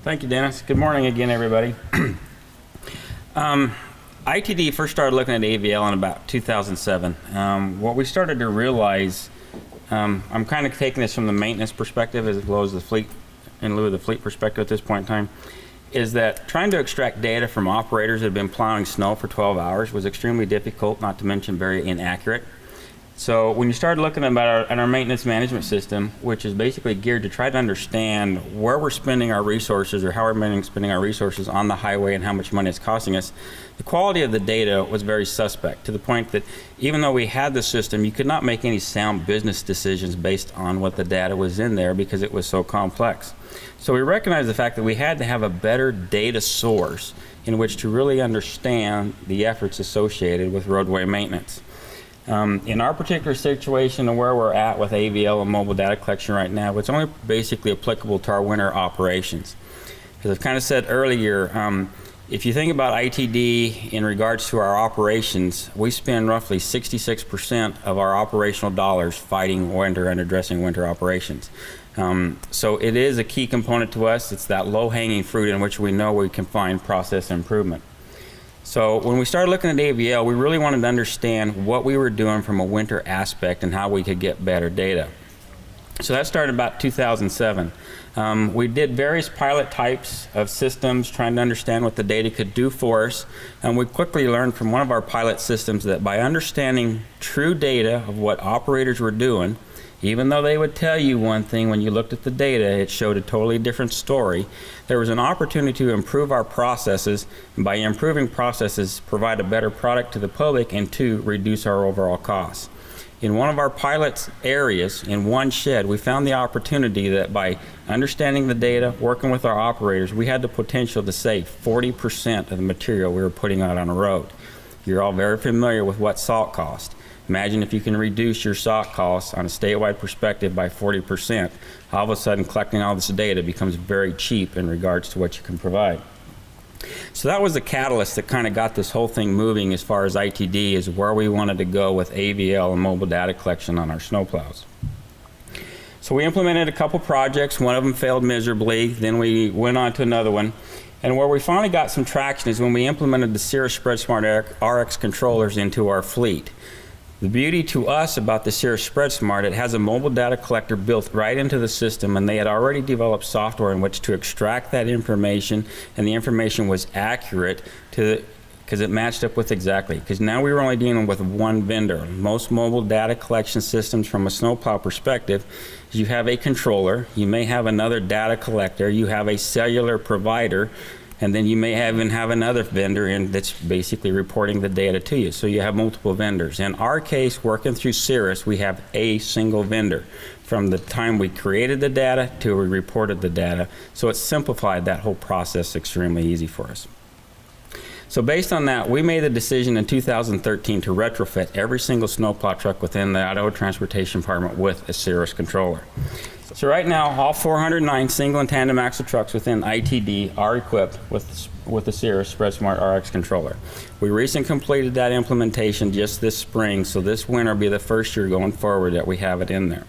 Thank you, Dennis. Good morning again, everybody. ITD first started looking at AVL in about 2007. What we started to realize, I'm kind of taking this from the maintenance perspective as well as the fleet, in lieu of the fleet perspective at this point in time, is that trying to extract data from operators that have been plowing snow for 12 hours was extremely difficult, not to mention very inaccurate. So when you started looking at our maintenance management system, which is basically geared to try to understand where we're spending our resources or how we're spending our resources on the highway and how much money it's costing us, the quality of the data was very suspect, to the point that even though we had the system, you could not make any sound business decisions based on what the data was in there because it was so complex. So we recognized the fact that we had to have a better data source in which to really understand the efforts associated with roadway maintenance. In our particular situation and where we're at with AVL and mobile data collection right now, it's only basically applicable to our winter operations. As I've kind of said earlier, if you think about ITD in regards to our operations, we spend roughly 66% of our operational dollars fighting winter and addressing winter operations. So it is a key component to us. It's that low-hanging fruit in which we know we can find process improvement. So when we started looking at AVL, we really wanted to understand what we were doing from a winter aspect and how we could get better data. So that started about 2007. We did various pilot types of systems trying to understand what the data could do for us, and we quickly learned from one of our pilot systems that by understanding true data of what operators were doing, even though they would tell you one thing, when you looked at the data, it showed a totally different story. There was an opportunity to improve our processes, and by improving processes, provide a better product to the public, and to reduce our overall costs. In one of our pilot areas, in one shed, we found the opportunity that by understanding the data, working with our operators, we had the potential to save 40% of the material we were putting out on a road. You're all very familiar with what salt costs. Imagine if you can reduce your salt costs on a statewide perspective by 40%. All of a sudden, collecting all this data becomes very cheap in regards to what you can provide. So that was the catalyst that kind of got this whole thing moving as far as ITD, is where we wanted to go with AVL and mobile data collection on our snowplows. So we implemented a couple projects. One of them failed miserably. Then we went on to another one. And where we finally got some traction is when we implemented the Cirus SpreadSmart RX controllers into our fleet. The beauty to us about the Cirus SpreadSmart, it has a mobile data collector built right into the system, and they had already developed software in which to extract that information, and the information was accurate because it matched up with exactly. Because now we were only dealing with one vendor. Most mobile data collection systems from a snowplow perspective, you have a controller, you may have another data collector, you have a cellular provider, and then you may even have another vendor that's basically reporting the data to you. So you have multiple vendors. In our case, working through Cirus, we have a single vendor from the time we created the data to we reported the data. So it simplified that whole process extremely easy for us. So based on that, we made the decision in 2013 to retrofit every single snowplow truck within the Idaho Transportation Department with a Cirus controller. So right now, all 409 single and tandem axle trucks within ITD are equipped with the Cirus SpreadSmart RX controller. We recently completed that implementation just this spring, so this winter will be the first year going forward that we have it in there.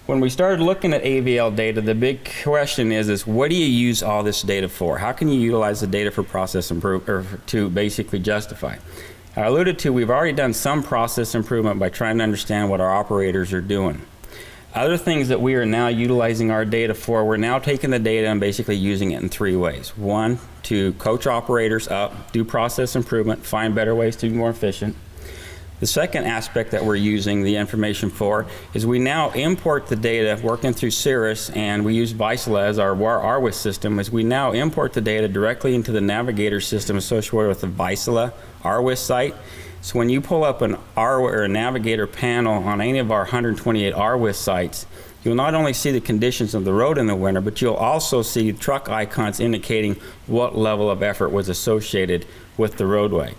When we started looking at AVL data, the big question is what do you use all this data for? How can you utilize the data for process improvement, or to basically justify? I alluded to, we've already done some process improvement by trying to understand what our operators are doing. Other things that we are now utilizing our data for, we're now taking the data and basically using it in three ways. One, to coach operators up, do process improvement, find better ways to be more efficient. The second aspect that we're using the information for is we now import the data working through Cirus, and we use Visela as our RWIS system, as we now import the data directly into the navigator system associated with the Visela RWIS site. So when you pull up an or a navigator panel on any of our 128 RWIS sites, you'll not only see the conditions of the road in the winter, but you'll also see truck icons indicating what level of effort was associated with the roadway.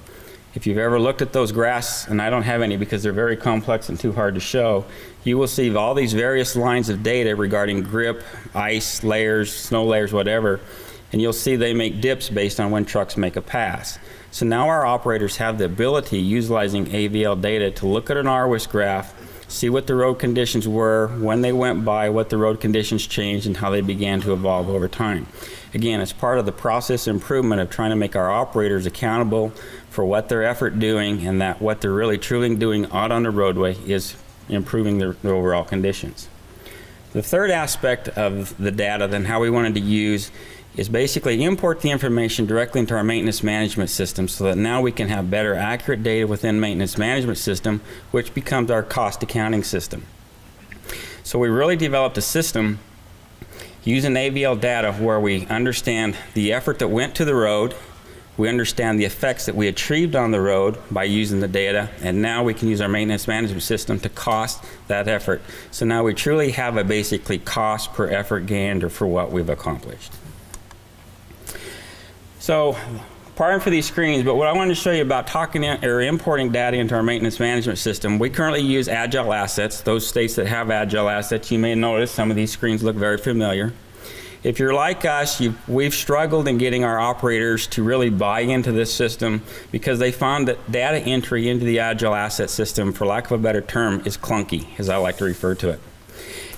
If you've ever looked at those graphs, and I don't have any because they're very complex and too hard to show, you will see all these various lines of data regarding grip, ice layers, snow layers, whatever, and you'll see they make dips based on when trucks make a pass. So now our operators have the ability, utilizing AVL data, to look at an RWIS graph, see what the road conditions were, when they went by, what the road conditions changed, and how they began to evolve over time. Again, it's part of the process improvement of trying to make our operators accountable for what their effort doing, and that what they're really truly doing out on the roadway is improving their overall conditions. The third aspect of the data, then how we wanted to use, is basically import the information directly into our maintenance management system so that now we can have better accurate data within maintenance management system, which becomes our cost accounting system. So we really developed a system using AVL data where we understand the effort that went to the road, we understand the effects that we achieved on the road by using the data, and now we can use our maintenance management system to cost that effort. So now we truly have a basically cost per effort gained or for what we've accomplished. So, pardon for these screens, but what I wanted to show you about importing data into our maintenance management system, we currently use Agile assets. Those states that have Agile assets, you may notice some of these screens look very familiar. If you're like us, we've struggled in getting our operators to really buy into this system because they found that data entry into the Agile asset system, for lack of a better term, is clunky, as I like to refer to it.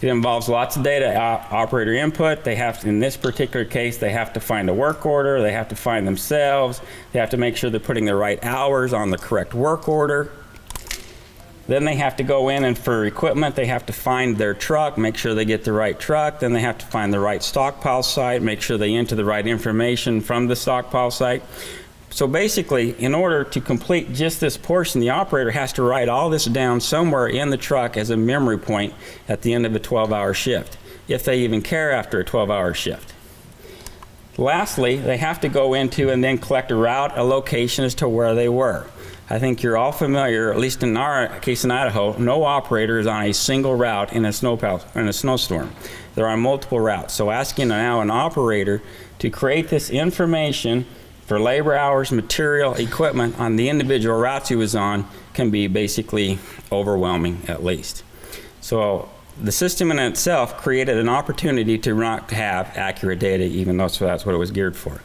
It involves lots of data operator input. They have to, in this particular case, they have to find a work order, they have to find themselves, they have to make sure they're putting the right hours on the correct work order. Then they have to go in and for equipment, they have to find their truck, make sure they get the right truck. Then they have to find the right stockpile site, make sure they enter the right information from the stockpile site. So basically, in order to complete just this portion, the operator has to write all this down somewhere in the truck as a memory point at the end of a 12-hour shift, if they even care after a 12-hour shift. Lastly, they have to go into and then collect a route, a location as to where they were. I think you're all familiar, at least in our case in Idaho, no operator is on a single route in a snowstorm. They're on multiple routes. So asking now an operator to create this information for labor hours, material, equipment on the individual routes he was on can be basically overwhelming at least. So the system in itself created an opportunity to not have accurate data, even though that's what it was geared for.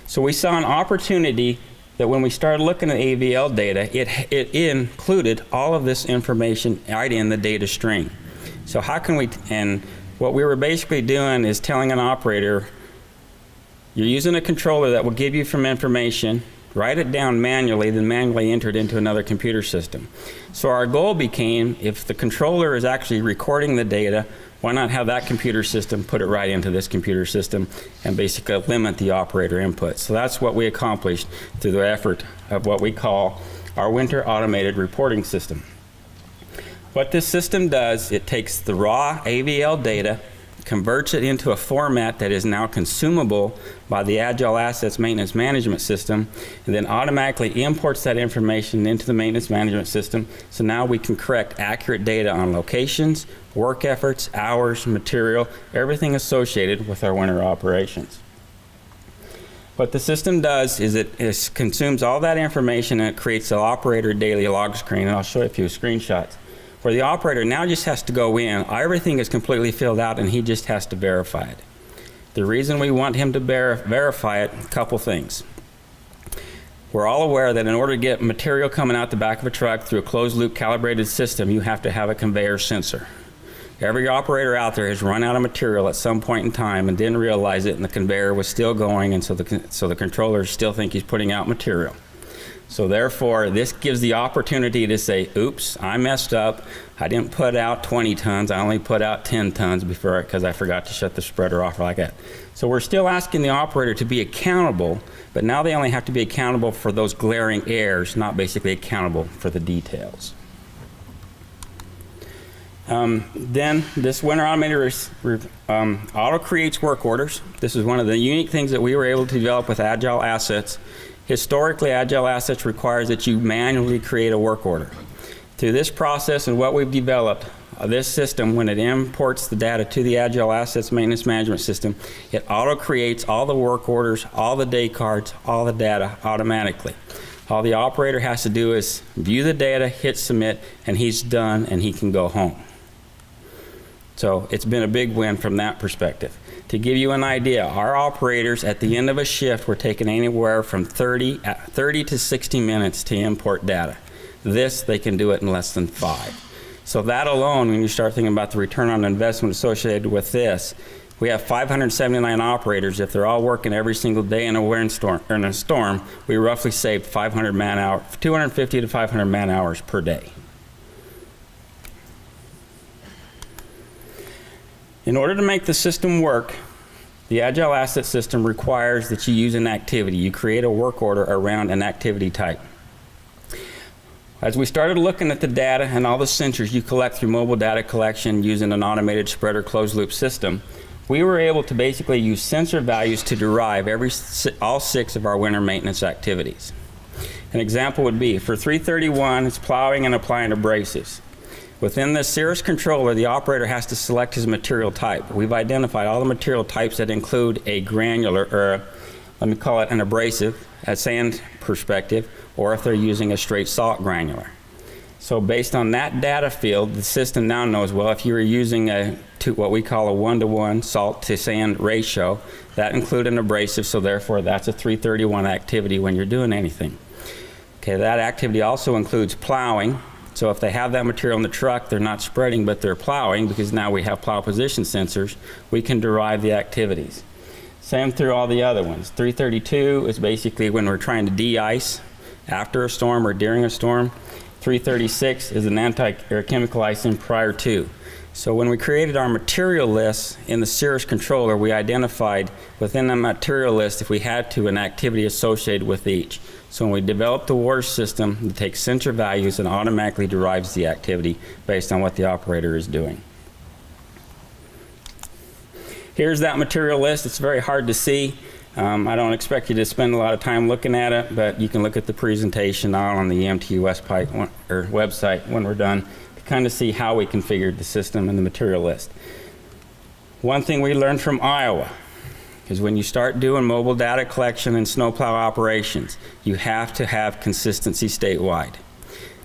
So we saw an opportunity that when we started looking at AVL data, it included all of this information right in the data stream. So how can we, and what we were basically doing is telling an operator, you're using a controller that will give you some information, write it down manually, then manually enter it into another computer system. So our goal became, if the controller is actually recording the data, why not have that computer system put it right into this computer system and basically limit the operator input. So that's what we accomplished through the effort of what we call our winter automated reporting system. What this system does, it takes the raw AVL data, converts it into a format that is now consumable by the Agile Assets Maintenance Management System, and then automatically imports that information into the maintenance management system. So now we can correct accurate data on locations, work efforts, hours, material, everything associated with our winter operations. What the system does is it consumes all that information and it creates an operator daily log screen, and I'll show you a few screenshots, where the operator now just has to go in, everything is completely filled out, and he just has to verify it. The reason we want him to verify it, a couple things. We're all aware that in order to get material coming out the back of a truck through a closed loop calibrated system, you have to have a conveyor sensor. Every operator out there has run out of material at some point in time and didn't realize it, and the conveyor was still going, and so the controllers still think he's putting out material. So therefore, this gives the opportunity to say, oops, I messed up. I didn't put out 20 tons. I only put out 10 tons before, because I forgot to shut the spreader off like that. So we're still asking the operator to be accountable, but now they only have to be accountable for those glaring errors, not basically accountable for the details. Then this winter automated auto creates work orders. This is one of the unique things that we were able to develop with Agile Assets. Historically, Agile Assets requires that you manually create a work order. Through this process and what we've developed, this system, when it imports the data to the Agile Assets Maintenance Management System, it auto-creates all the work orders, all the Daycards, all the data automatically. All the operator has to do is view the data, hit submit, and he's done, and he can go home. So it's been a big win from that perspective. To give you an idea, our operators at the end of a shift were taking anywhere from 30 to 60 minutes to import data. This, they can do it in less than 5. So that alone, when you start thinking about the return on investment associated with this, we have 579 operators. If they're all working every single day in a windstorm or in a storm, we roughly saved 250 to 500 man hours per day. In order to make the system work, the Agile Asset System requires that you use an activity. You create a work order around an activity type. As we started looking at the data and all the sensors you collect through mobile data collection using an automated spreader closed loop system, we were able to basically use sensor values to derive all 6 of our winter maintenance activities. An example would be for 331, it's plowing and applying abrasives. Within the Cirus controller, the operator has to select his material type. We've identified all the material types that include a granular, or let me call it an abrasive, a sand perspective, or if they're using a straight salt granular. So based on that data field, the system now knows, well, if you were using what we call a 1-to-1 salt to sand ratio, that includes an abrasive, so therefore that's a 331 activity when you're doing anything. Okay, that activity also includes plowing. So if they have that material in the truck, they're not spreading, but they're plowing, because now we have plow position sensors, we can derive the activities. Same through all the other ones. 332 is basically when we're trying to de-ice after a storm or during a storm. 336 is an chemical icing prior to. So when we created our material list in the Cirus controller, we identified within the material list, if we had to, an activity associated with each. So when we developed the WARS system, it takes sensor values and automatically derives the activity based on what the operator is doing. Here's that material list. It's very hard to see. I don't expect you to spend a lot of time looking at it, but you can look at the presentation on the EMT website when we're done to kind of see how we configured the system and the material list. One thing we learned from Iowa is when you start doing mobile data collection and snowplow operations, you have to have consistency statewide.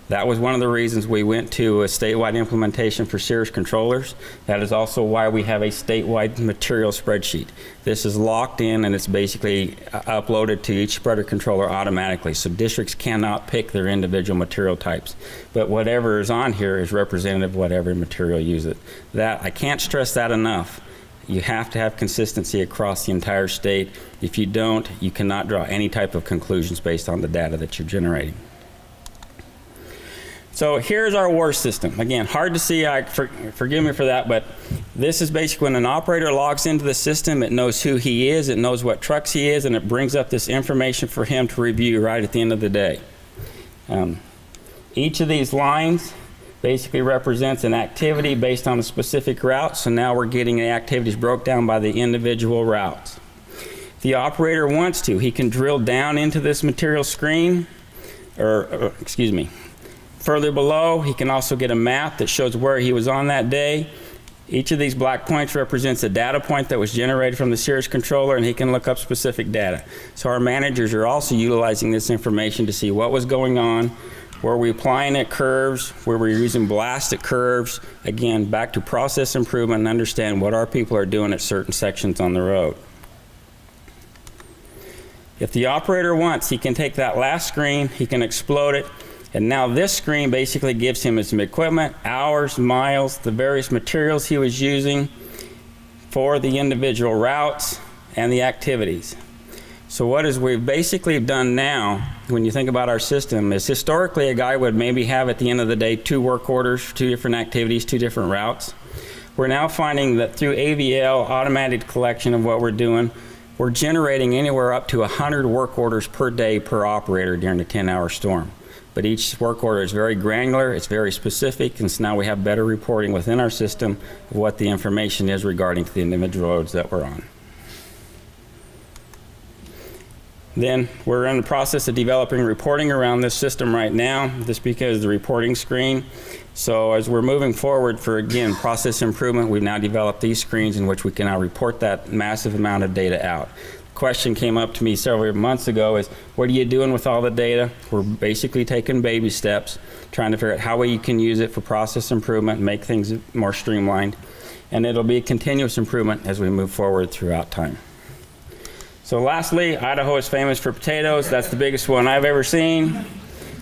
That was one of the reasons we went to a statewide implementation for Cirus controllers. That is also why we have a statewide material spreadsheet. This is locked in and it's basically uploaded to each spreader controller automatically. So districts cannot pick their individual material types. But whatever is on here is representative of whatever material uses. That, I can't stress that enough. You have to have consistency across the entire state. If you don't, you cannot draw any type of conclusions based on the data that you're generating. So here's our WARS system. Again, hard to see, forgive me for that, but this is basically when an operator logs into the system, it knows who he is, it knows what trucks he is, and it brings up this information for him to review right at the end of the day. Each of these lines basically represents an activity based on a specific route, so now we're getting the activities broke down by the individual routes. If the operator wants to, he can drill down into this material screen, excuse me, further below, he can also get a map that shows where he was on that day. Each of these black points represents a data point that was generated from the Cirus controller, and he can look up specific data. So our managers are also utilizing this information to see what was going on, where we're applying at curves, where we're using blast at curves. Again, back to process improvement and understand what our people are doing at certain sections on the road. If the operator wants, he can take that last screen, he can explode it, and now this screen basically gives him his equipment, hours, miles, the various materials he was using for the individual routes and the activities. So what is we've basically done now, when you think about our system, is historically a guy would maybe have at the end of the day 2 work orders, 2 different activities, 2 different routes. We're now finding that through AVL, automated collection of what we're doing, we're generating anywhere up to 100 work orders per day per operator during a 10-hour storm. But each work order is very granular, it's very specific, and so now we have better reporting within our system of what the information is regarding to the individual roads that we're on. Then we're in the process of developing reporting around this system right now, just because the reporting screen. So as we're moving forward for, again, process improvement, we've now developed these screens in which we can now report that massive amount of data out. Question came up to me several months ago is, what are you doing with all the data? We're basically taking baby steps, trying to figure out how we can use it for process improvement, make things more streamlined, and it'll be a continuous improvement as we move forward throughout time. So lastly, Idaho is famous for potatoes. That's the biggest one I've ever seen.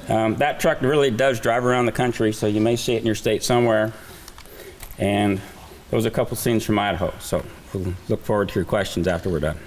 That truck really does drive around the country, so you may see it in your state somewhere. And those are a couple scenes from Idaho, so we'll look forward to your questions after we're done.